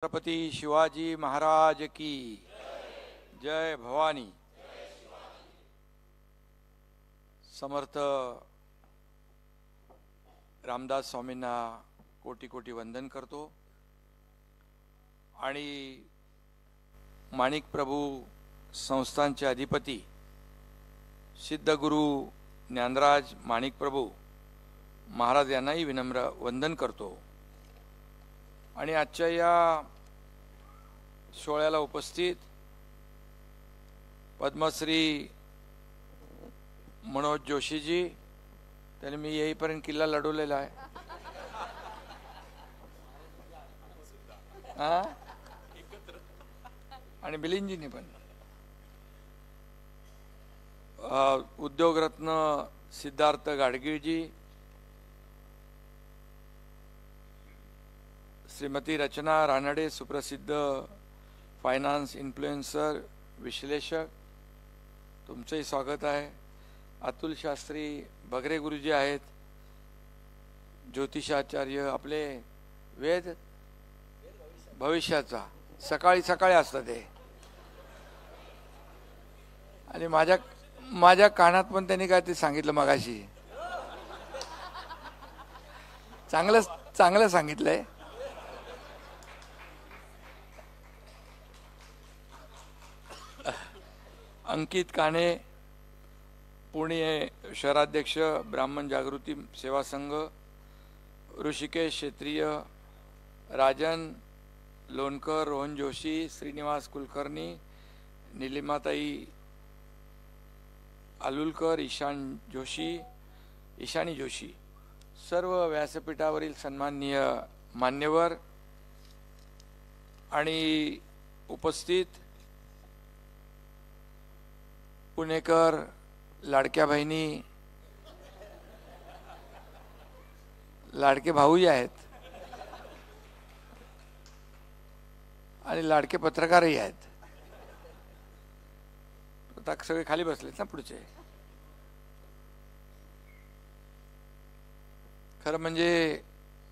छत्रपती शिवाजी महाराज की जय भवानी। समर्थ रामदास स्वामींना कोटी कोटी वंदन करतो आणि माणिक प्रभू संस्थानचे अधिपती सिद्धगुरु ज्ञानराज माणिक प्रभू महाराज यांनाही विनम्र वंदन करतो आणि आजच्या या सोहळ्याला उपस्थित पद्मश्री मनोज जोशीजी, त्यांनी मी येईपर्यंत किल्ला लढवलेला आहे। आणि बिलिंजींनी पण उद्योगरत्न सिद्धार्थ गाडगीळजी, श्रीमती रचना रानडे, सुप्रसिद्ध फायनान्स इन्फ्लुएन्सर विश्लेषक, तुमचंही स्वागत आहे। अतुल शास्त्री बगरे गुरुजी आहेत, ज्योतिषाचार्य, आपले वेद भविष्याचा सकाळी सकाळी असतं ते। आणि माझ्या कानात पण त्यांनी काय ते सांगितलं मगाशी, चांगलं सांगितलंय। अंकित काणे, पुणे शहराध्यक्ष ब्राह्मण जागृती सेवा संघ, ऋषिकेश क्षेत्रीय, राजन लोणकर, रोहन जोशी, श्रीनिवास कुलकर्णी, निलिमाताई आलुलकर, ईशानी जोशी, सर्व व्यासपीठावरील सन्माननीय मान्यवर आणि उपस्थित पुणेकर, लाडक्या बहिणी, लाडके भाऊही आहेत आणि लाडके पत्रकारही आहेत। आता सगळे खाली बसलेत ना पुढचे। खरं म्हणजे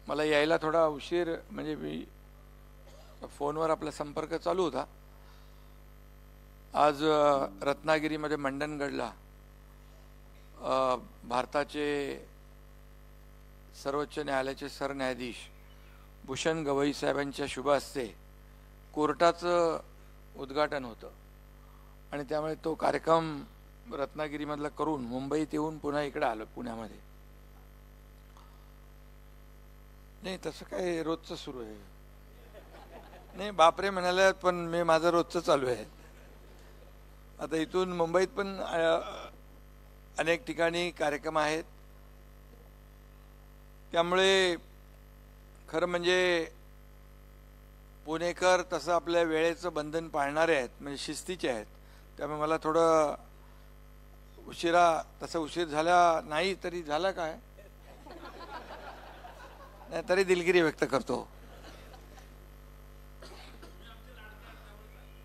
मला यायला थोडा उशीर, म्हणजे मी फोनवर आपला संपर्क चालू होता। आज रत्नागिरीमध्ये मंडणगडला भारताचे सर्वोच्च न्यायालयाचे सरन्यायाधीश भूषण गवई साहेबांच्या शुभ हस्ते कोर्टाचं उद्घाटन होतं आणि त्यामुळे तो कार्यक्रम रत्नागिरीमधला करून मुंबईत येऊन पुन्हा इकडे आलो पुण्यामध्ये। नाही तसं काय रोजचं सुरू आहे, नाही बापरे म्हणाले, पण मी माझं रोजचं चालू आहे। आता इथून मुंबईत पण अनेक ठिकाणी कार्यक्रम आहेत, त्यामुळे खरं म्हणजे पुणेकर तसं आपल्या वेळेचं बंधन पाळणारे आहेत, म्हणजे शिस्तीचे आहेत। त्यामुळे मला थोडं तसं उशीर झाला नाही, तरी झाला काय नाही तरी दिलगिरी व्यक्त करतो।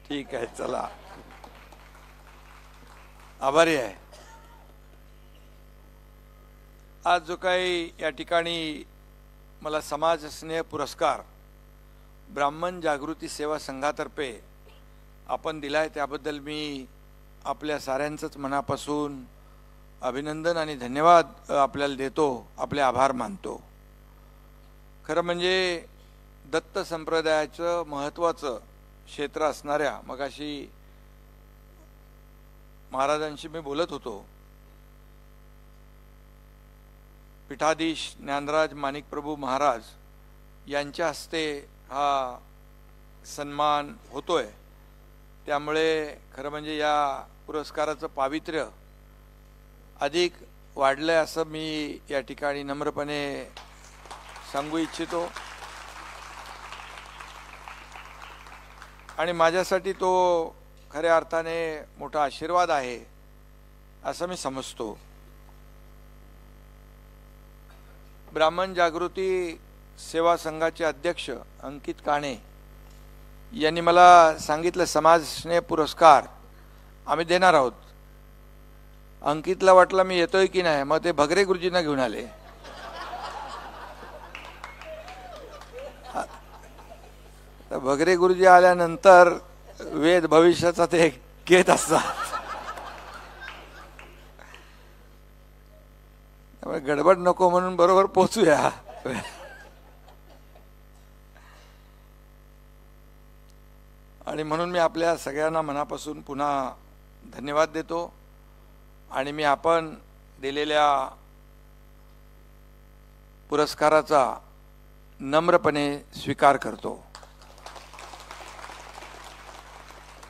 ठीक आहे, चला, आभारी आहे। आज जो काही या ठिकाणी मला समाज स्नेह पुरस्कार ब्राह्मण जागृती सेवा संघातर्फे आपण दिलाय, त्याबद्दल मी आपल्या साऱ्यांचंच मनापासून अभिनंदन आणि धन्यवाद आपल्याला देतो, आपले आभार मानतो। खरं म्हणजे दत्त संप्रदायाचं महत्त्वाचं क्षेत्र असणाऱ्या, मगाशी महाराजांशी मी बोलत होतो, पीठाधीश ज्ञानराज माणिक प्रभू महाराज यांच्या हस्ते हा सन्मान होतोय। त्यामुळे खरं म्हणजे या पुरस्काराचं पावित्र्य अधिक वाढलंय असं मी या ठिकाणी नम्रपणे सांगू इच्छितो आणि माझ्यासाठी तो खऱ्या अर्थाने मोठा आशीर्वाद आहे असं मी समजतो। ब्राह्मण जागृती सेवा संघाचे अध्यक्ष अंकित काणे यांनी मला सांगितलं समाज स्नेह पुरस्कार आम्ही देणार आहोत। अंकितला वाटलं मी येतोय की नाही, मग ते भगरे गुरुजींना घेऊन आले। तर भगरे गुरुजी आल्यानंतर वेद भविष्याचा ते घेत असतात. त्यामुळे गडबड नको म्हणून बरोबर पोचूया. आणि म्हणून मी आपल्या सगळ्यांना मनापासून पुन्हा धन्यवाद देतो आणि मी आपण दिलेल्या पुरस्काराचा नम्रपणे स्वीकार करतो.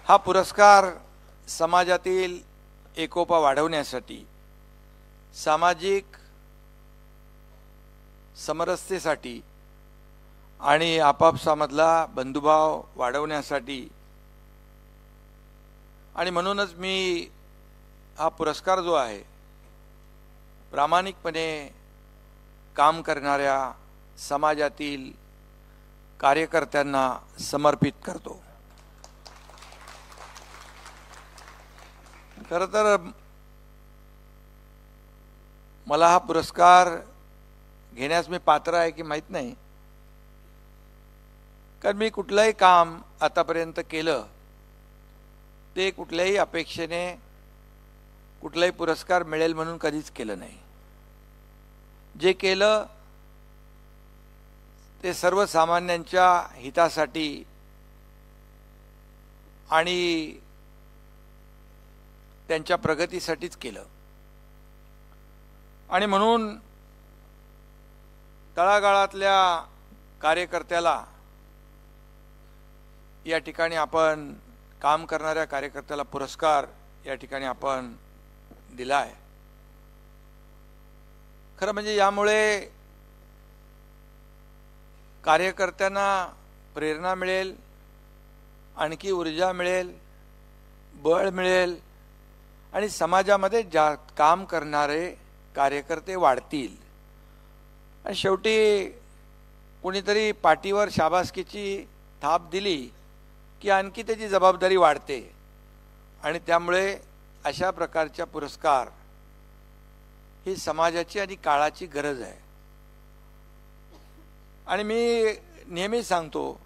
हा पुरस्कार समाजातील एकोपा वाढवण्यासाठी, सामाजिक समरसतेसाठी आणि आपापसामधला बंधुभाव वाढवण्यासाठी, आणि म्हणूनच मी हा पुरस्कार जो आहे प्रामाणिकपणे काम करणाऱ्या समाजातील कार्यकर्त्यांना समर्पित करतो. खरं तर मला हा पुरस्कार घेण्यास मी पात्र आहे की माहीत नाही, कारण मी कुठलंही काम आतापर्यंत केलं ते कुठल्याही अपेक्षेने कुठलाही पुरस्कार मिळेल म्हणून कधीच केलं नाही. जे केलं ते सर्वसामान्यांच्या हितासाठी आणि त्यांच्या प्रगतीसाठीच केलं. आणि म्हणून तळागाळातल्या कार्यकर्त्याला, या ठिकाणी आपण काम करणाऱ्या कार्यकर्त्याला पुरस्कार या ठिकाणी आपण दिला आहे. खरं म्हणजे यामुळे कार्यकर्त्यांना प्रेरणा मिळेल, आणखी ऊर्जा मिळेल, बळ मिळेल आणि समाजामध्ये काम करणारे कार्यकर्ते वाढतील. आणि शेवटी कोणीतरी पाठीवर शाबासकीची थाप दिली की आणखी त्याची जबाबदारी वाढते. आणि त्यामुळे अशा प्रकारच्या पुरस्कार ही समाजाची आणि काळाची गरज आहे. आणि मी नेहमी सांगतो,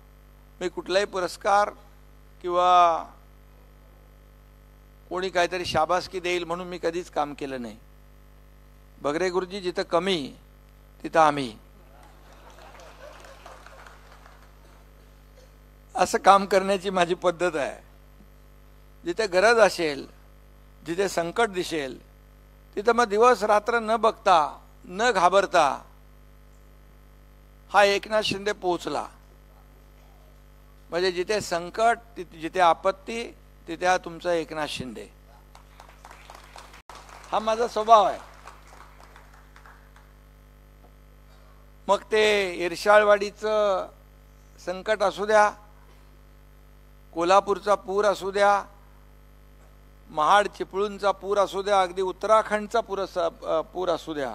मी कुठलाही पुरस्कार किंवा कोणी काहीतरी शाबासकी देईल म्हणून मी कधीच काम केलं नाही. भगरे गुरुजी जिथं कमी तिथं आम्ही, असं काम करण्याची माझी पद्धत आहे. जिथे गरज असेल, जिथे संकट दिसेल तिथं मग दिवस रात्र न बघता, न घाबरता हा एकनाथ शिंदे पोहोचला. म्हणजे जिथे संकट, जिथे आपत्ती, तिथे हा तुमचा एकनाथ शिंदे. हा माझा स्वभाव आहे. मग ते इर्शाळवाडीचं संकट असू द्या, कोल्हापूरचा पूर असू द्या, महाड चिपळूणचा पूर असू द्या, अगदी उत्तराखंडचा पूर असू द्या,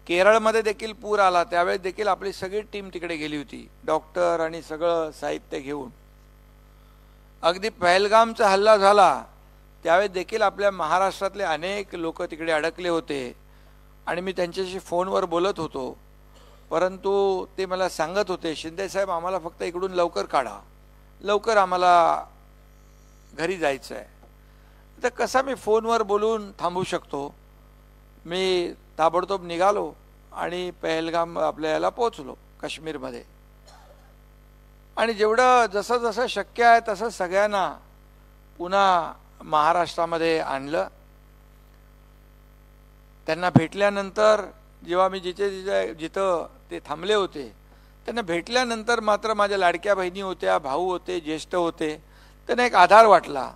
केरळमध्ये देखील पूर आला, त्यावेळेस देखील आपली सगळी टीम तिकडे गेली होती, डॉक्टर आणि सगळं साहित्य घेऊन. अगदी पहलगामचा हल्ला झाला त्यावेळेस देखील आपल्या महाराष्ट्रातले अनेक लोक तिकडे अडकले होते आणि मी त्यांच्याशी फोनवर बोलत होतो. परंतु ते मला सांगत होते, शिंदे साहेब आम्हाला फक्त इकडून लवकर काढा, लवकर आम्हाला घरी जायचं आहे. तर कसा मी फोनवर बोलून थांबू शकतो. मी ताबडतोब निघालो आणि पहलगाम आपल्या याला पोचलो काश्मीरमध्ये. आणि जेवढं जसं जसं शक्य आहे तसं सगळ्यांना पुन्हा महाराष्ट्रामध्ये आणलं. त्यांना भेटल्यानंतर जेव्हा मी जिथं ते थांबले होते त्यांना भेटल्यानंतर मात्र माझ्या लाडक्या बहिणी होत्या, भाऊ होते, ज्येष्ठ होते, त्यांना एक आधार वाटला.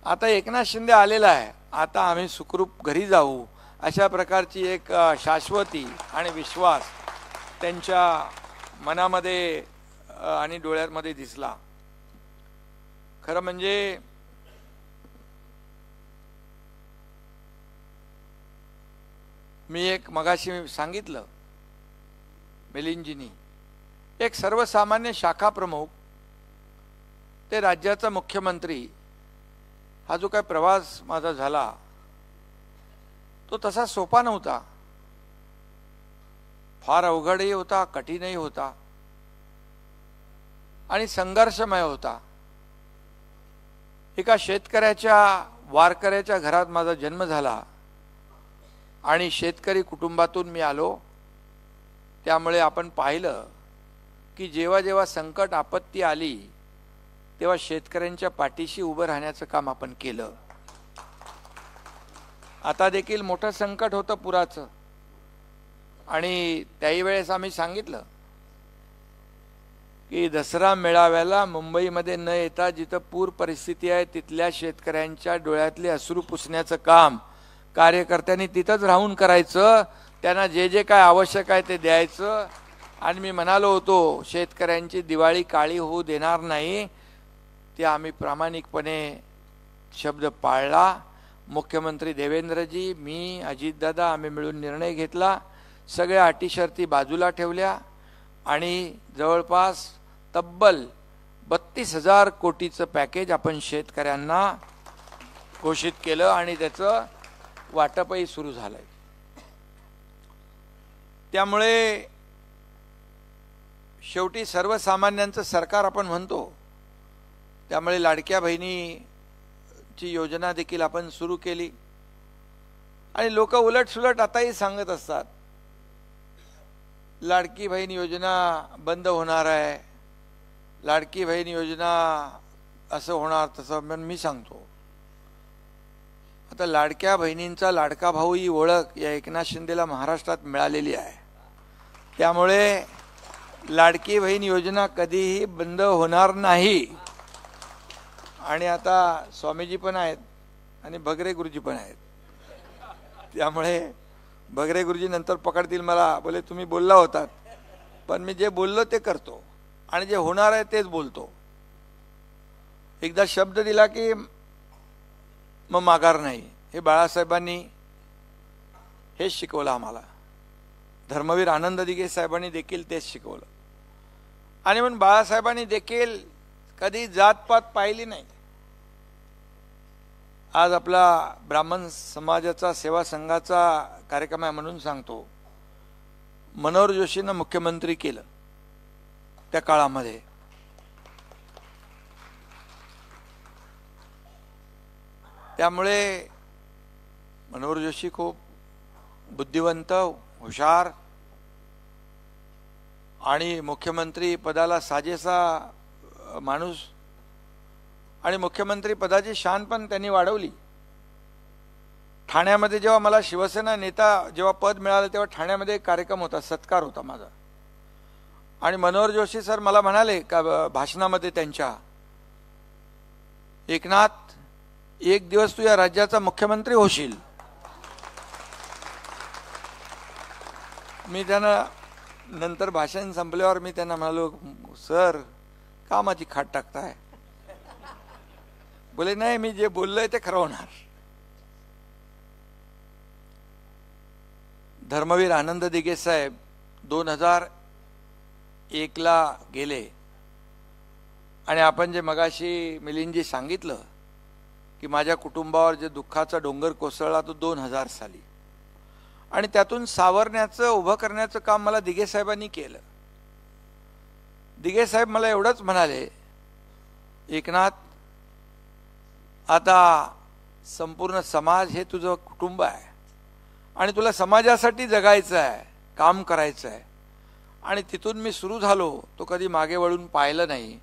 आता एकनाथ शिंदे आलेला आहे, आता आम्ही सुखरूप घरी जाऊ, अशा प्रकारची एक शाश्वती आणि विश्वास त्यांच्या मनामध्ये आणि डोळ्यांमध्ये दिसला. खरं म्हणजे मी एक मगाशी सांगितलं, मिलिंदजींनी, एक सर्वसामान्य शाखा प्रमुख ते राज्याचा मुख्यमंत्री, हा जो काय प्रवास माझा झाला तो तसा सोपा नव्हता. फार अवघडही होता, कठीणही होता. आणि संघर्षमय होता। एका शेतकऱ्याच्या वारकऱ्याच्या घरात माझा जन्म झाला आणि शेतकरी कुटुंबातून मी आलो। त्यामुळे आपण पाहिलं की जेव्हा जेव्हा संकट आपत्ती आली तेव्हा शेतकऱ्यांच्या पाठीशी उभं राहण्याचं काम आपण केलं। आता देखील मोठं संकट होतं पुराचं, आणि त्याही वेळेस आम्ही सांगितलं की दसरा मेळाव्याला मुंबईमध्ये न येता जिथं पूर परिस्थिती आहे तिथल्या शेतकऱ्यांच्या डोळ्यातले अश्रू पुसण्याचं काम कार्यकर्त्यांनी तिथंच राहून करायचं। त्यांना जे जे काय आवश्यक आहे ते द्यायचं। आणि मी म्हणालो होतो शेतकऱ्यांची दिवाळी काळी होऊ देणार नाही, ते आम्ही प्रामाणिकपणे शब्द पाळला। मुख्यमंत्री देवेंद्रजी, मी, अजितदादा आम्ही मिळून निर्णय घेतला, सगळ्या अटी शर्ती बाजूला ठेवल्या आणि जवळपास तब्बल 32,000 कोटीचं पॅकेज आपण शेतकऱ्यांना घोषित केलं आणि त्याचं वाटपही सुरू झालंय। त्यामुळे शेवटी सर्वसामान्यांचं सरकार आपण म्हणतो, त्यामुळे लाडक्या बहिणीची योजना देखील आपण सुरू केली। आणि लोक उलटसुलट आताही सांगत असतात लाडकी बहीण योजना बंद होणार आहे, लाडकी बहीण योजना असं होणार तसं। मी सांगतो आता लाडक्या बहिणींचा लाडका भाऊ ही ओळख या एकनाथ शिंदेला महाराष्ट्रात मिळालेली आहे। त्यामुळे लाडकी बहीण योजना कधीही बंद होणार नाही। आणि आता स्वामीजी पण आहेत आणि भगरे गुरुजी पण आहेत, त्यामुळे भगरे गुरुजी नंतर पकडतील मला, बोले तुम्ही बोलला होतात, पण मी जे बोललो ते करतो आणि जे होणार आहे तेच बोलतो। एकदा शब्द दिला की मग माघार नाही। हे बाळासाहेबांनी हेच शिकवलं आम्हाला, धर्मवीर आनंद दिघे साहेबांनी देखील तेच शिकवलं। आणि म्हणून बाळासाहेबांनी देखील कधी जातपात पाहिली नाही। आज आपला ब्राह्मण समाजाचा सेवा संघाचा कार्यक्रम आहे म्हणून सांगतो, मनोहर जोशींना मुख्यमंत्री केलं त्या काळामध्ये। त्यामुळे मनोहर जोशी खूप बुद्धिवंत, हुशार आणि मुख्यमंत्री पदाला साजेसा माणूस, आणि मुख्यमंत्री पदाची शान पण त्यांनी वाढवली। ठाण्यामध्ये जेव्हा मला शिवसेना नेता जेव्हा पद मिळालं तेव्हा ठाण्यामध्ये एक कार्यक्रम होता, सत्कार होता माझा, आणि मनोहर जोशी सर मला म्हणाले का भाषणामध्ये त्यांच्या, एकनाथ एक दिवस तू या राज्याचा मुख्यमंत्री होशील। मी त्यांना नंतर भाषण संपल्यावर मी त्यांना म्हणालो, सर का माझी खाट टाकताय? बोले नाही, मी जे बोललोय ते खरं होणार। धर्मवीर आनंद दिघे साहेब 2001 ला गेले, आणि आपण जे मगाशी मिलिंदजी सांगितलं की माझ्या कुटुंबावर जे दुःखाचा डोंगर कोसळला तो 2000 साली, आणि त्यातून सावरण्याचं उभं करण्याचं काम मला दिघे साहेबांनी केलं। दिघे साहेब मला एवढंच म्हणाले, एकनाथ आता संपूर्ण समाज हे तुझं कुटुंब आहे आणि तुला समाजासाठी जगायचं आहे, काम करायचं आहे। आणि तिथून मी सुरू झालो, तो कधी मागे वळून पाहिलं नाही।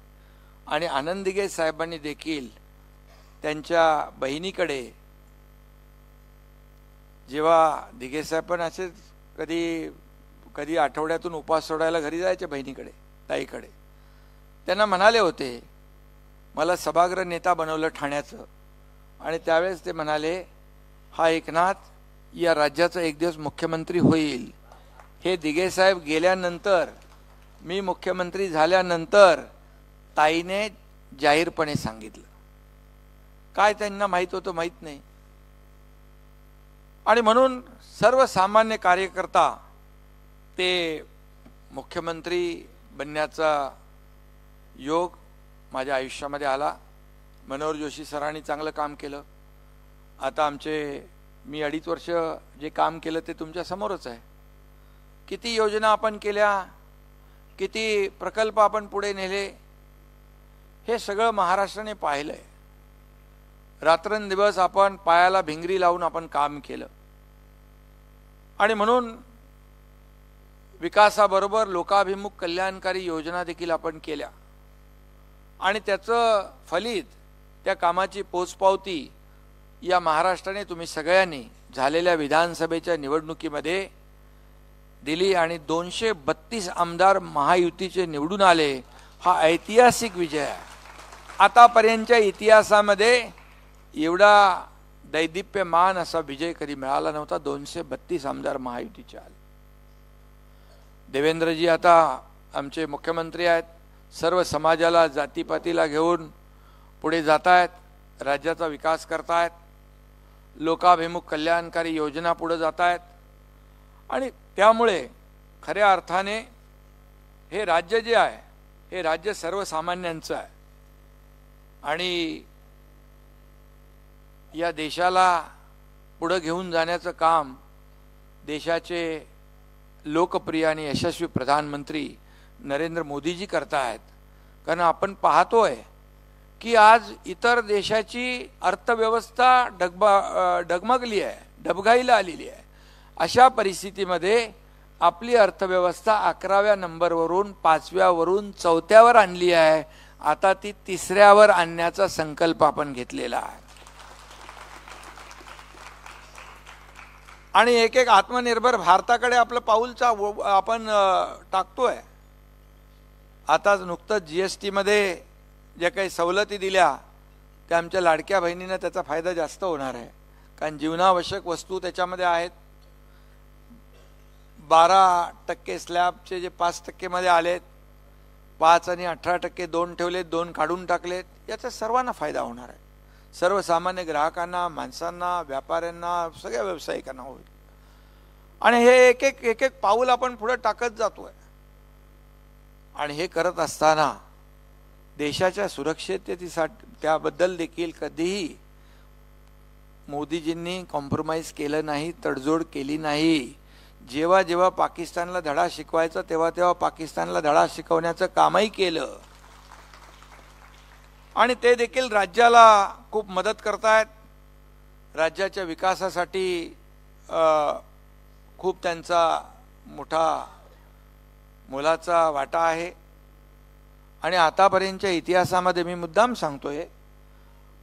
आणि आनंद दिघे साहेबांनी देखील त्यांच्या बहिणीकडे, जेव्हा दिघे साहेब पण असेच कधी कधी आठवड्यातून उपास सोडायला घरी जायचे बहिणीकडे, ताईकडे, त्यांना म्हणाले होते मला सभागृह नेता बनवलं ठाण्याचं, आणि त्यावेळेस ते म्हणाले हा एकनाथ या राज्याचा एक दिवस मुख्यमंत्री होईल। हे दिघे साहेब गेल्यानंतर, मी मुख्यमंत्री झाल्यानंतर ताईने जाहीरपणे सांगितलं। काय त्यांना माहित होतं माहित नाही। आणि म्हणून सर्वसामान्य कार्यकर्ता ते मुख्यमंत्री बनण्याचा योग माझ्या आयुष्यामध्ये आला। मनोहर जोशी सरांनी चांगलं काम केलं। आता मी 2.5 वर्ष जे काम केलं ते तुमच्या समोरच आहे। किती योजना आपण केल्या, किती प्रकल्प आपण पुढे नेले, हे सगळं महाराष्ट्राने पाहिलंय. रात्रंदिवस आपण पायाला भिंगरी लावून आपण काम केलं आणि म्हणून विकासाबरोबर लोकाभिमुख कल्याणकारी योजना देखील आपण केल्या आणि त्याचं फलित, त्या कामाची पोचपावती या महाराष्ट्राने तुम्ही सगळ्यांनी झालेल्या विधानसभेच्या निवडणुकीमध्ये दिली आणि 232 आमदार महायुतीचे निवडून आले. हा ऐतिहासिक विजय आहे. आतापर्यंतच्या इतिहासामध्ये एवढा दैदिप्यमान असा विजय कधी मिळाला नव्हता. 232 आमदार महायुतीचे आले. देवेंद्रजी आता आमचे मुख्यमंत्री आहेत. सर्व समाजाला जातीपातीला घेऊन पुढे जात आहेत, राज्याचा विकास करतायत, लोकाभिमुख कल्याणकारी योजना पुढे जात आहेत आणि त्यामुळे खऱ्या अर्थाने हे राज्य जे आहे हे राज्य सर्वसामान्यांचं आहे आणि या देशाला पुढे घेऊन जाण्याचं काम देशाचे लोकप्रिय आणि यशस्वी प्रधानमंत्री नरेंद्र मोदीजी करतायत. कारण आपण पाहतोय की आज इतर देशाची अर्थव्यवस्था डगमगली आहे, डबघाईला आलेली आहे. अशा परिस्थितीमध्ये आपली अर्थव्यवस्था 11व्या नंबरवरून 5व्यावरून 4थ्यावर आणली आहे. आता ती 3ऱ्यावर आणण्याचा संकल्प आपण घेतलेला आहे आणि एक एक आत्मनिर्भर भारताकडे आपलं पाऊलचा आपण टाकतोय. आता नुकतंच GST मध्ये ज्या काही सवलती दिल्या त्या आमच्या लाडक्या बहिणींना त्याचा फायदा जास्त होणार आहे. कारण जीवनावश्यक वस्तू त्याच्यामध्ये आहेत. 12% स्लॅबचे जे 5% मध्ये आलेत, 5 आणि 18% 2 ठेवलेत, 2 काढून टाकलेत, याचा सर्वांना फायदा होणार आहे. सर्वसामान्य ग्राहकांना, माणसांना, व्यापाऱ्यांना, सगळ्या व्यावसायिकांना होईल आणि हे एक एक पाऊल आपण पुढे टाकत जातोय आणि हे करत असताना देशाच्या सुरक्षिततेसाठी त्याबद्दल देखील कधीही मोदीजींनी कॉम्प्रोमाइज केलं नाही, तडजोड केली नाही. जेव्हा जेव्हा पाकिस्तानला धडा शिकवायचा तेव्हा तेव्हा पाकिस्तानला धडा शिकवण्याचं कामही केलं आणि ते देखील राज्याला खूप मदत करतायत. राज्याच्या विकासासाठी खूप त्यांचा मोठा मोलाचा वाटा आहे आणि आतापर्यंतच्या इतिहासामध्ये मी मुद्दाम सांगतोय,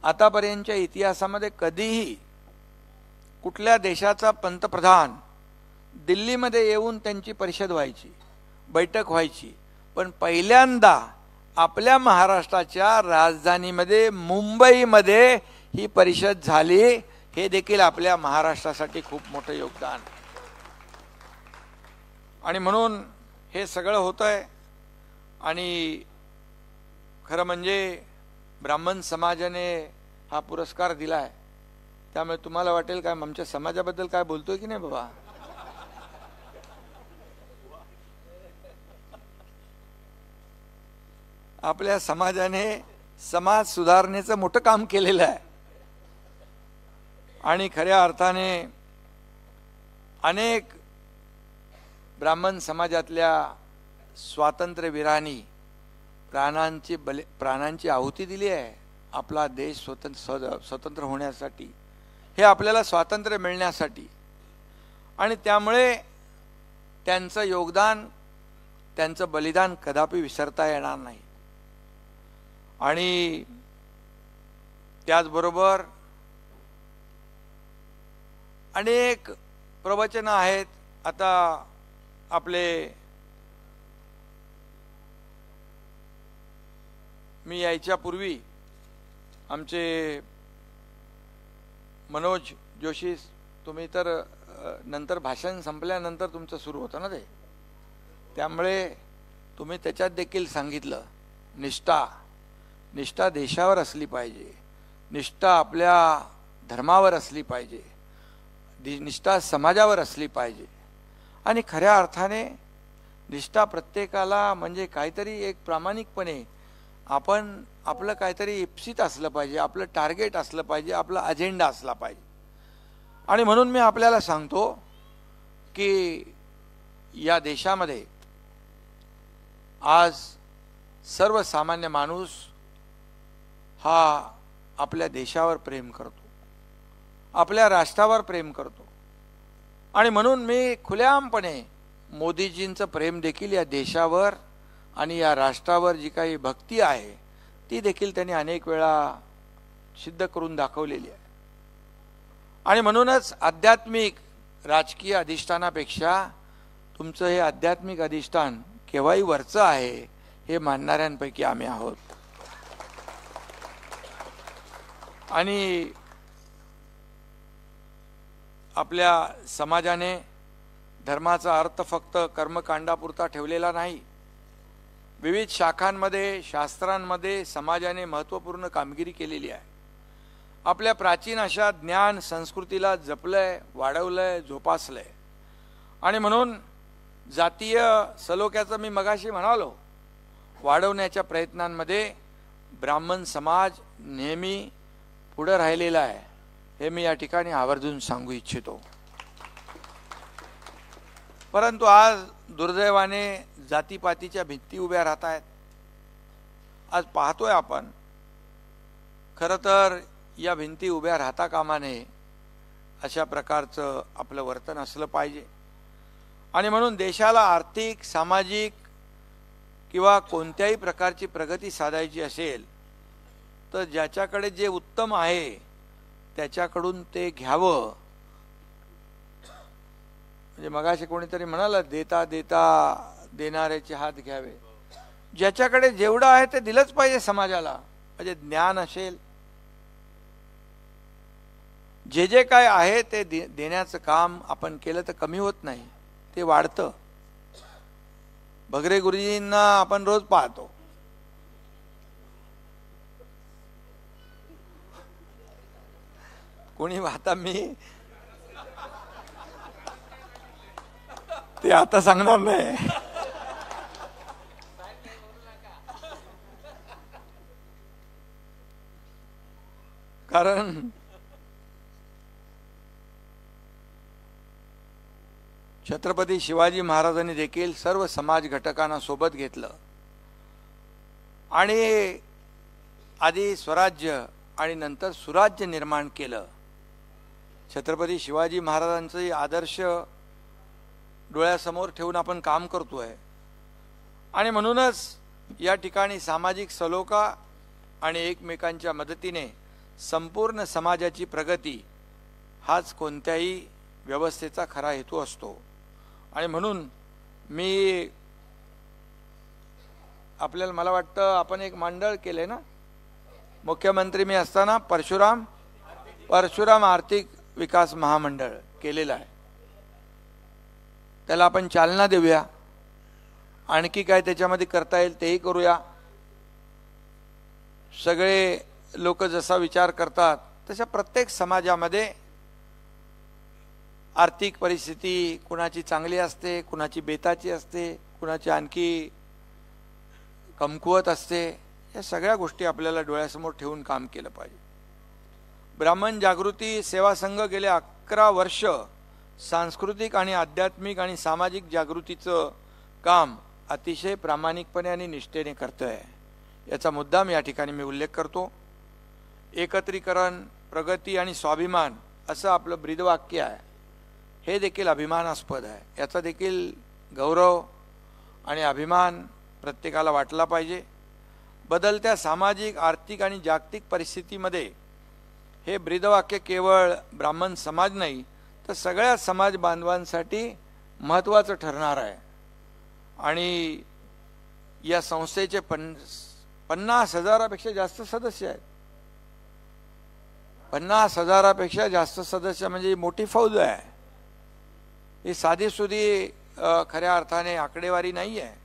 आतापर्यंतच्या इतिहासामध्ये कधीही कुठल्या देशाचा पंतप्रधान दिल्लीमध्ये येऊन त्यांची परिषद व्हायची, बैठक व्हायची, पण पहिल्यांदा आपल्या महाराष्ट्राच्या राजधानीमध्ये मुंबईमध्ये ही परिषद झाली. हे देखील आपल्या महाराष्ट्रासाठी खूप मोठं योगदान आणि म्हणून हे सगळं होतंय. आणि खरं म्हणजे ब्राह्मण समाजाने हा पुरस्कार दिलाय, त्यामुळे तुम्हाला वाटेल काय आमच्या समाजाबद्दल काय बोलतोय की नाही बाबा. आपल्या समाजाने समाज सुधारणेचं मोठं काम केलेलं आहे आणि खऱ्या अर्थाने अनेक ब्राह्मण समाजातल्या स्वातंत्र्यवीरांनी प्राणांची आहुती दिली आहे आपला देश स्वतंत्र होण्यासाठी, हे आपल्याला स्वातंत्र्य मिळण्यासाठी आणि त्यामुळे त्यांचं योगदान, त्यांचं बलिदान कदापि विसरता येणार नाही. आणि त्याचबरोबर अनेक प्रवचन आहेत. आता आपले मी यायच्या पूर्वी आमचे मनोज जोशी, तुम्ही तर नंतर भाषण संपल्यानंतर तुमचं सुरू होतं ना ते, त्यामुळे तुम्ही त्याच्यात देखील सांगितलं निष्ठा देशावर असली पाहिजे, निष्ठा आपल्या धर्मावर असली पाहिजे, निष्ठा समाजावर असली पाहिजे आणि खऱ्या अर्थाने निष्ठा प्रत्येकाला म्हणजे काहीतरी एक प्रामाणिकपणे आपण आपलं काहीतरी इप्सित असलं पाहिजे, आपलं टार्गेट असलं पाहिजे, आपला अजेंडा असला पाहिजे. आणि म्हणून मी आपल्याला सांगतो की या देशामध्ये आज सर्वसामान्य माणूस हा आपल्या देशावर प्रेम करतो, आपल्या राष्ट्रावर प्रेम करतो, आणि म्हणून मी खुलेआमपणे मोदीजींचं प्रेम देखील या देशावर आणि या राष्ट्रावर जी काही भक्ती आहे ती देखील त्यांनी अनेक वेळा सिद्ध करून दाखवलेली आहे. आणि म्हणूनच आध्यात्मिक राजकीय अधिष्ठानापेक्षा तुमचं हे आध्यात्मिक अधिष्ठान केव्हाही वरचं आहे हे मानणाऱ्यांपैकी आम्ही आहोत. आणि आपल्या समाजाने धर्माचा अर्थ फक्त कर्मकांडापुरता ठेवलेला नाही. विविध शाखांमध्ये, शास्त्रांमध्ये समाजाने महत्त्वपूर्ण कामगिरी केलेली आहे. आपल्या प्राचीन अशा ज्ञान संस्कृतीला जपलंय, वाढवलंय, जोपासलंय. आणि म्हणून जातीय सलोख्याचं मी मगाशी म्हणालो वाढवण्याच्या प्रयत्नांमध्ये ब्राह्मण समाज नेहमी पुढे राहिलेला आहे हे मी या ठिकाणी आवर्जून सांगू इच्छितो. परंतु आज दुर्दैवाने जातीपातीच्या भिंती उभ्या राहत आहेत. आज पाहतोय आपण, खरं तर या भिंती उभ्या राहता कामा नये अशा प्रकारचं आपलं वर्तन असलं पाहिजे. आणि म्हणून देशाला आर्थिक, सामाजिक किंवा कोणत्याही प्रकारची प्रगती साधायची असेल तर ज्याच्याकडे जे उत्तम आहे त्याच्याकडून ते घ्यावं. म्हणजे मगाशी कोणीतरी म्हणाला, देता देता देणाऱ्याचे हात घ्यावे. ज्याच्याकडे जेवढं आहे ते दिलंच पाहिजे समाजाला. म्हणजे ज्ञान असेल, जे जे काय आहे ते देण्याचं काम आपण केलं तर कमी होत नाही, ते वाढतं. भगरे गुरुजींना आपण रोज पाहतो. कोणी आता मी ते आता सांगणार नाही. कारण छत्रपती शिवाजी महाराजांनी देखील सर्व समाज घटकांना सोबत घेतलं आणि आधी स्वराज्य आणि नंतर सुराज्य निर्माण केलं. छत्रपती शिवाजी महाराजांचे आदर्श डोळ्यासमोर ठेवून आपण काम करतोय. आणि म्हणूनच या ठिकाणी सामाजिक सलोखा आणि एकमेकांच्या मदतीने संपूर्ण समाजाची प्रगती हाच कोणत्याही व्यवस्थेचा खरा हेतू असतो. आणि म्हणून मी आपल्याला, मला वाटतं आपण एक मंडळ केले ना, मुख्यमंत्री मी असताना परशुराम आर्थिक विकास महामंडळ केलेलं आहे. त्याला आपण चालना देऊया. आणखी काय त्याच्यामध्ये करता येईल तेही करूया. सगळे लोक जसा विचार करतात तशा प्रत्येक समाजामध्ये आर्थिक परिस्थिती कुणाची चांगली असते, कुणाची बेताची असते, कुणाची आणखी कमकुवत असते. या सगळ्या गोष्टी आपल्याला डोळ्यासमोर ठेवून काम केलं पाहिजे. ब्राह्मण जागृती सेवा संघ गेले 11 वर्ष सांस्कृतिक आणि आध्यात्मिक आणि सामाजिक जागृतीचं काम अतिशय प्रामाणिकपणे आणि निष्ठेने करतोय. याचा मुद्दाम या ठिकाणी मी उल्लेख करतो. एकत्रीकरण, प्रगती आणि स्वाभिमान असं आपलं ब्रीदवाक्य आहे. हे देखील अभिमानास्पद आहे. याचा देखील गौरव आणि अभिमान प्रत्येकाला वाटला पाहिजे. बदलत्या सामाजिक, आर्थिक आणि जागतिक परिस्थितीमध्ये हे ब्रीदवाक्य केवळ ब्राह्मण समाज नाही तर सगळ्या समाज बांधवांसाठी महत्त्वाचं ठरणार आहे. आणि या संस्थेचे 50,000पेक्षा जास्त सदस्य आहेत. 50,000पेक्षा जास्त सदस्य म्हणजे मोठी फौज आहे. ही साधीसुधी खऱ्या अर्थाने आकडेवारी नाही आहे.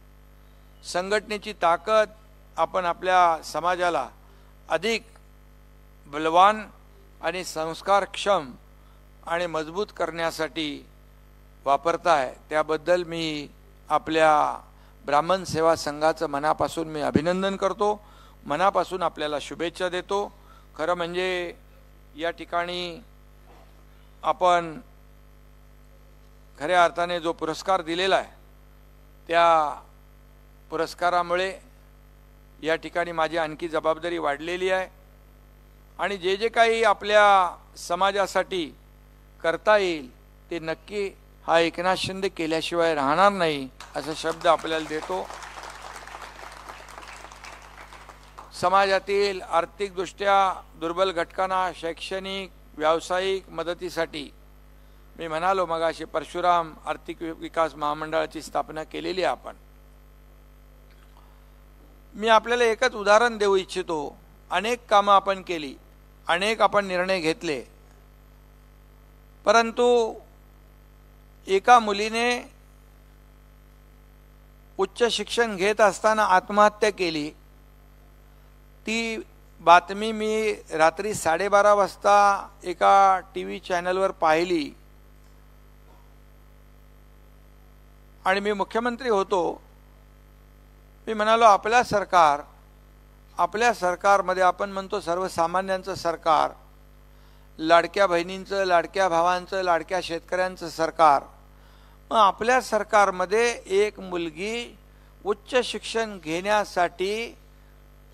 संघटनेची ताकद आपण आपल्या समाजाला अधिक बलवान आणि संस्कारक्षम आणि मजबूत करण्यासाठी वापरताय. त्याबद्दल मी आपल्या ब्राह्मण सेवा संघाचं मनापासून मी अभिनंदन करतो. मनापासून आपल्याला शुभेच्छा देतो. खरं म्हणजे या ठिकाणी आपण खऱ्या अर्थाने जो पुरस्कार दिलेला आहे त्या पुरस्कारामुळे या ठिकाणी माझी आणखी जबाबदारी वाढलेली आहे. आणि जे जे काही आपल्या समाजासाठी करता येईल ते नक्की हा एकनाथ शिंदे केल्याशिवाय राहणार नाही असा शब्द आपल्याला देतो। समाजातील आर्थिकदृष्ट्या दुर्बल घटकांना शैक्षणिक व्यावसायिक मदतीसाठी मी म्हणालो मगाशी परशुराम आर्थिक विकास महामंडळाची स्थापना केलेली आपण। मी आपल्याला एकच उदाहरण देऊ इच्छितो। अनेक कामं आपण केली, अनेक आपण निर्णय घेतले, परंतु एका मुलीने उच्च शिक्षण घेत असताना आत्महत्या केली। ती बातमी मी रात्री 12:30 वाजता एका टीव्ही चॅनलवर पाहिली आणि मी मुख्यमंत्री होतो। मी म्हणालो आपल्या सरकारमध्ये आपण म्हणतो सर्वसामान्यांचं सरकार, लाडक्या बहिणींचं, लाडक्या भावांचं, लाडक्या शेतकऱ्यांचं सरकार। मग आपल्या सरकारमध्ये एक मुलगी उच्च शिक्षण घेण्यासाठी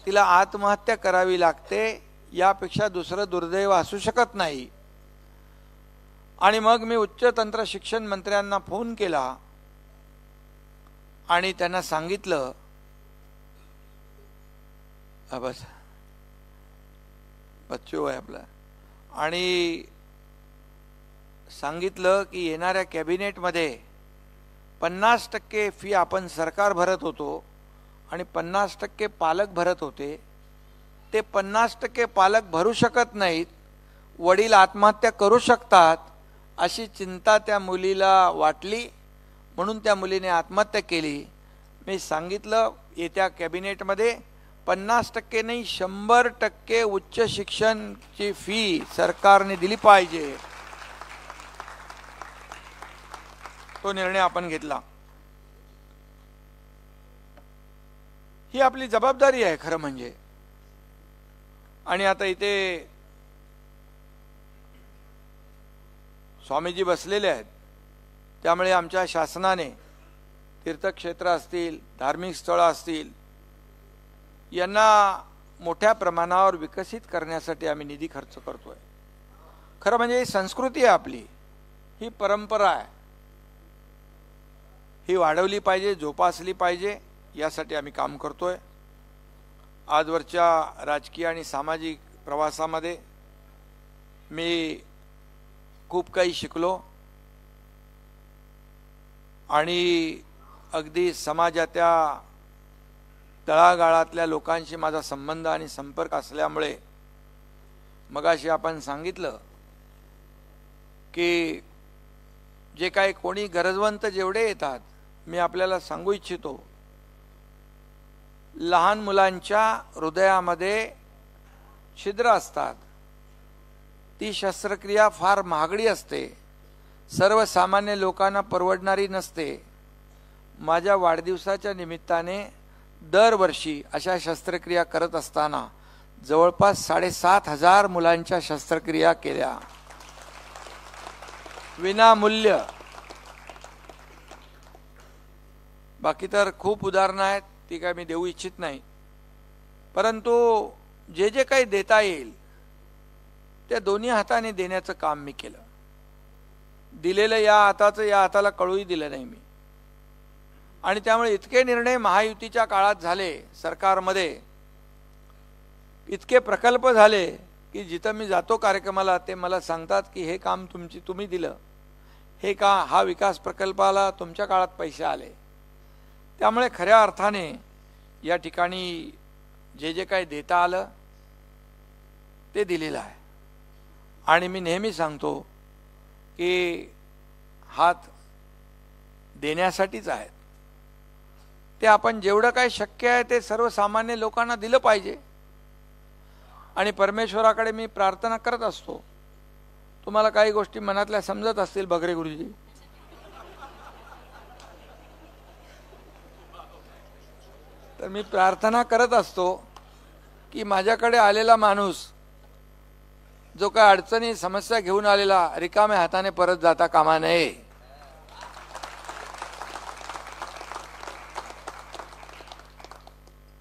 तिला आत्महत्या करावी लागते, यापेक्षा दुसरं दुर्दैव असू शकत नाही। आणि मग मी उच्च तंत्र शिक्षण मंत्र्यांना फोन केला आणि त्यांना सांगितलं, बस बच्चू आहे आपला, आणि सांगितलं की येणाऱ्या कॅबिनेटमध्ये 50% फी आपण सरकार भरत होतो आणि 50% पालक भरत होते। ते 50% पालक भरू शकत नाहीत, वडील आत्महत्या करू शकतात अशी चिंता त्या मुलीला वाटली, म्हणून त्या मुलीने आत्महत्या केली। मी सांगितलं येत्या कॅबिनेटमध्ये 50% नाही 100% उच्च शिक्षणची फी सरकारने दिली पाहिजे। तो निर्णय आपण घेतला। ही आपली जबाबदारी आहे खरं म्हणजे। आणि आता इथे स्वामीजी बसलेले आहेत, त्यामुळे आमच्या शासनाने तीर्थक्षेत्र असतील, धार्मिक स्थळं असतील, यांना मोठ्या प्रमाणावर विकसित करण्यासाठी आम्ही निधी खर्च करतोय। खरं म्हणजे ही संस्कृती आहे आपली, ही परंपरा आहे, ही वाढवली पाहिजे, जोपासली पाहिजे, यासाठी आम्ही काम करतोय। आजवरच्या राजकीय आणि सामाजिक प्रवासामध्ये मी खूप काही शिकलो आणि अगदी समाजाच्या तळागाळातल्या लोकांशी माझा संबंध आणि संपर्क असल्यामुळे मगाशी आपण सांगितलं की जे काही कोणी गरजवंत जेवढे येतात, मी आपल्याला सांगू इच्छितो, लहान मुलांच्या हृदयामध्ये छिद्र असतात, ती शस्त्रक्रिया फार महागडी असते, सर्वसामान्य लोकांना परवडणारी नसते। माझ्या वाढदिवसाच्या निमित्ताने दरवर्षी अशा शस्त्रक्रिया करत असताना जवळपास 7,500 मुलांच्या शस्त्रक्रिया केल्या विनामूल्य। बाकी तर खूप उदाहरणं आहेत, ती काय मी देऊ इच्छित नाही, परंतु जे जे काही देता येईल त्या दोन्ही हाताने देण्याचं काम मी केलं। दिलेलं या हाताचं या हाताला कळूही दिलं नाही मी। आणि त्यामुळे इतके निर्णय महायुतीच्या काळात झाले, सरकारमध्ये इतके प्रकल्प झाले की जिथं मी जातो कार्यक्रमाला ते मला सांगतात की हे काम तुम्ही दिलं, हे हा विकास प्रकल्पाला तुमच्या काळात पैसे आले। त्यामुळे खऱ्या अर्थाने या ठिकाणी जे जे काही देता आलं ते दिलेलं आहे। आणि मी नेहमी सांगतो की हात देण्यासाठीच आहेत, ते आपण जेवढं काही शक्य आहे ते सर्वसामान्य लोकांना दिलं पाहिजे। आणि परमेश्वराकडे मी प्रार्थना करत असतो। तुम्हाला काही गोष्टी मनातल्या समजत असतील बगरे गुरुजी, तर मी प्रार्थना करत असतो की माझ्याकडे आलेला माणूस जो काय अडचणी समस्या घेऊन आलेला रिकाम्या हाताने परत जाता कामा नये।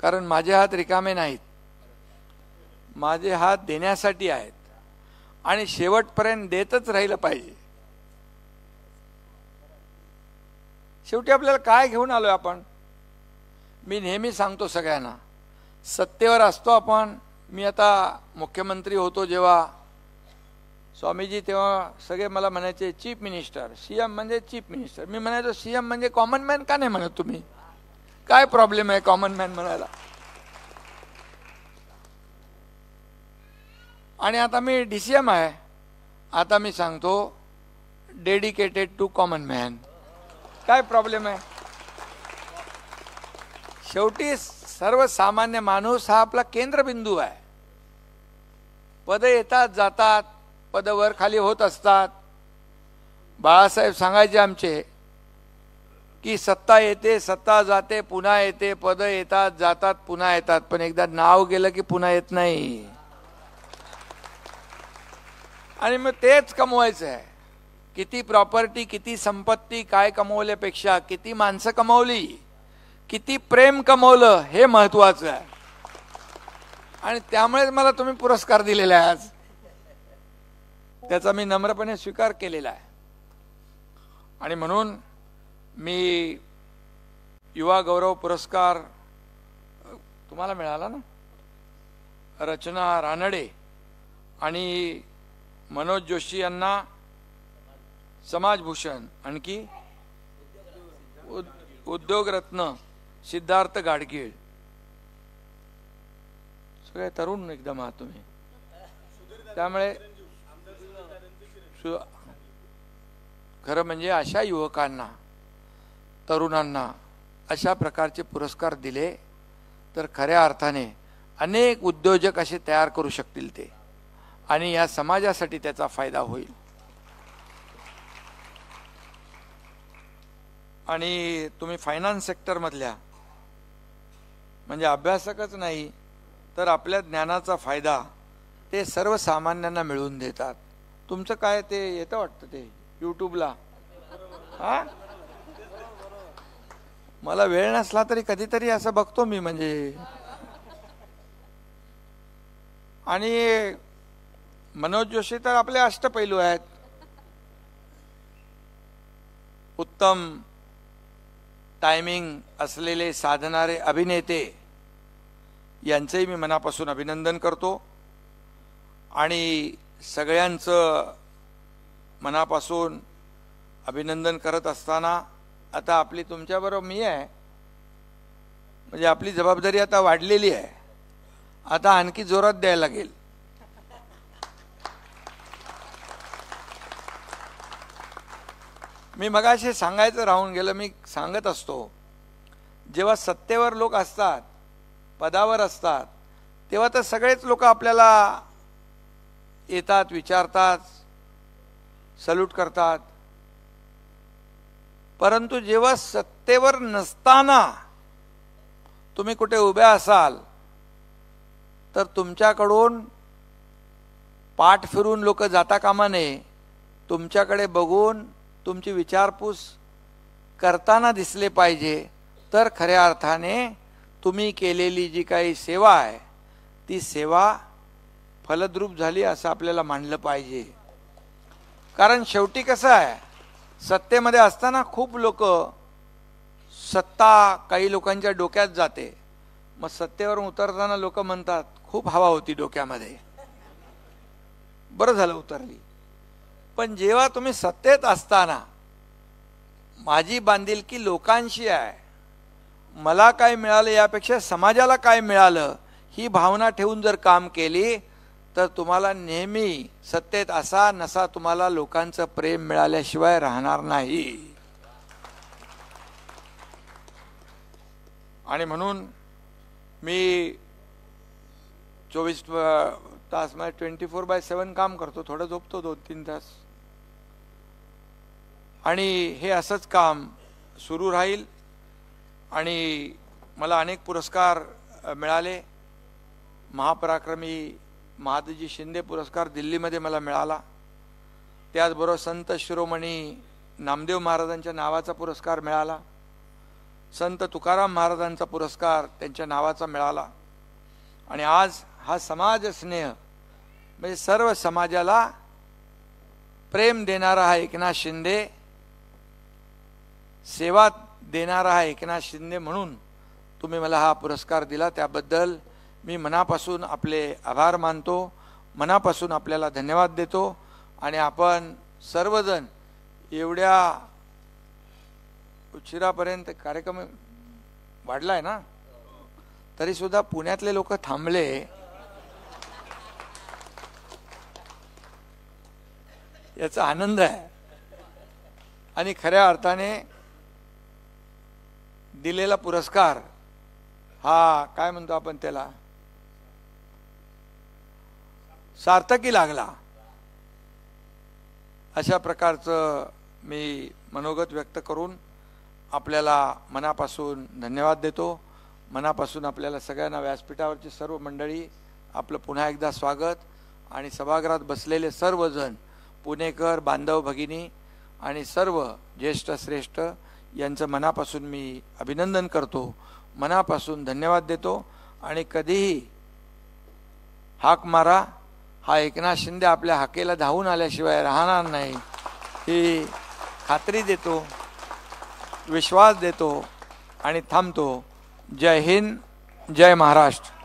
कारण माझे हात रिकामे नाहीत, माझे हात देण्यासाठी आहेत आणि शेवटपर्यंत देतच राहिलं पाहिजे. शेवटी आपल्याला काय घेऊन आलोय आपण? मी नेहमी सांगतो सगळ्यांना, सत्तेवर असतो आपण. मी आता मुख्यमंत्री होतो जेव्हा, स्वामीजी तेव्हा सगळे मला म्हणायचे चीफ मिनिस्टर, सीएम म्हणजे चीफ मिनिस्टर. मी म्हणायचो सीएम म्हणजे कॉमन मॅन का नाही म्हणत तुम्ही? काय प्रॉब्लेम आहे कॉमन मॅन म्हणायला? आणि आता मी डीसीएम आहे. आता मी सांगतो डेडिकेटेड टू कॉमन मॅन. काय प्रॉब्लेम आहे? शेवटी सर्वसामान्य माणूस हा आपला केंद्रबिंदू आहे. पद येतात जातात, पद वर खाली होत असतात. बाळासाहेब सांगायचे आमचे की सत्ता येते, सत्ता जाते, पुन्हा येते, पद येतात जातात, पुन्हा येतात, पण एकदा नाव गेलं की पुन्हा येत नाही. आणि मग तेच कमवायचं आहे. किती प्रॉपर्टी, किती संपत्ती, काय कमवल्यापेक्षा किती माणसं कमवली, किती प्रेम कमवलं हे महत्वाचं आहे. आणि त्यामुळे मला तुम्ही पुरस्कार दिलेला आहे आज, त्याचा मी नम्रपणे स्वीकार केलेला आहे. आणि म्हणून मी युवा गौरव पुरस्कार तुम्हाला मिळाला ना, रचना रानडे आणि मनोज जोशी यांना समाजभूषण, आणखी उद्योगरत्न सिद्धार्थ गाडगीळ. सगळे तरुण एकदम आहात तुम्ही, त्यामुळे खरं म्हणजे अशा युवकांना, तरुणांना अशा प्रकारचे पुरस्कार दिले तर खऱ्या अर्थाने अनेक उद्योजक असे तयार करू शकतील ते, आणि या समाजासाठी त्याचा फायदा होईल. आणि तुम्ही फायनान्स सेक्टर मधल्या म्हणजे अभ्यासकच नाही तर आपल्या ज्ञानाचा फायदा ते सर्वसामान्यांना मिळवून देतात. तुमचं काय ते येतं वाटतं ते यूट्यूबला, हा? मला वेळ नसला तरी कधीतरी असं बघतो मी म्हणजे. आणि मनोज जोशी तर आपले अष्टपैलू आहेत. उत्तम टायमिंग असलेले साधणारे अभिनेते, यांचंही मी मनापासून अभिनंदन करतो. आणि सगळ्यांचं मनापासून अभिनंदन करत असताना आता आपली तुमच्याबरोबर मी आहे, म्हणजे आपली जबाबदारी आता वाढलेली आहे. आता आणखी जोरात द्यायला लागेल. मी मगाशी सांगायचं राहून गेलं, मी सांगत असतो, जेव्हा सत्तेवर लोक असतात, पदावर असतात, तेव्हा तर सगळेच लोक आपल्याला येतात, विचारतात, सल्यूट करतात. परंतु जेव्हा सत्तेवर नसताना तुम्ही कुठे उभ्या असाल तर तुमच्याकडून पाठ फिरून लोक जाता कामा नये. तुमच्याकडे बघून तुमची विचारपूस करताना दिसले पाहिजे, तर खऱ्या अर्थाने तुम्ही केलेली जी काही सेवा आहे ती सेवा फलद्रूप झाली असं आपल्याला मानलं पाहिजे. कारण शेवटी कसं आहे, सत्तेमध्ये असताना खूप लोक, सत्ता काही लोकांच्या डोक्यात जाते, मग सत्तेवर उतरताना लोक म्हणतात खूप हवा होती डोक्यामध्ये, बरं झालं उतरली. पण जेव्हा तुम्ही सत्तेत असताना माझी बांधिलकी लोकांशी आहे, मला काय मिळालं यापेक्षा समाजाला काय मिळालं ही भावना ठेवून जर काम केली तर तुम्हाला नेहमी सत्तेत असा नसा तुम्हाला लोकांचं प्रेम मिळाल्याशिवाय राहणार नाही. आणि म्हणून मी 24 तास म्हणजे 24/7 काम करतो, थोडं झोपतो 2-3 तास. आणि हे असंच काम सुरू राहील. आणि मला अनेक पुरस्कार मिळाले. महापराक्रमी महादजी शिंदे पुरस्कार दिल्लीमध्ये मला मिळाला. त्याचबरोबर संत शिरोमणी नामदेव महाराजांच्या नावाचा पुरस्कार मिळाला. संत तुकाराम महाराजांचा पुरस्कार त्यांच्या नावाचा मिळाला. आणि आज हा समाज स्नेह म्हणजे सर्व समाजाला प्रेम देणारा हा एकनाथ शिंदे, सेवा देणारा हा एकनाथ शिंदे म्हणून तुम्ही मला हा पुरस्कार दिला, त्याबद्दल मी मनापासून आपले आभार मानतो, मनापासून आपल्याला धन्यवाद देतो। आणि आपण सर्वजण एवढ्या उशिरापर्यंत कार्यक्रम वाढलाय ना, तरी सुद्धा पुण्यातले लोक थांबले, याचा आनंद आहे। आणि खऱ्या अर्थाने दिलेला पुरस्कार हा काय म्हणतो आपण त्याला, सार्थकी लागला, अशा प्रकारचं मी मनोगत व्यक्त करून आपल्याला मनापासून धन्यवाद देतो। मनापासून आपल्याला सगळ्यांना, व्यासपीठावरची सर्व मंडळी आपलं पुन्हा एकदा स्वागत, आणि सभागृहात बसलेले सर्वजण पुणेकर बांधव भगिनी आणि सर्व ज्येष्ठ श्रेष्ठ यांचं मनापासून मी अभिनंदन करतो, मनापासून धन्यवाद देतो। आणि कधीही हाक मारा, हा एकनाथ शिंदे आपल्या हाकेला धावून आल्याशिवाय राहणार नाही, ही खात्री देतो, विश्वास देतो आणि थांबतो। जय हिंद, जय महाराष्ट्र।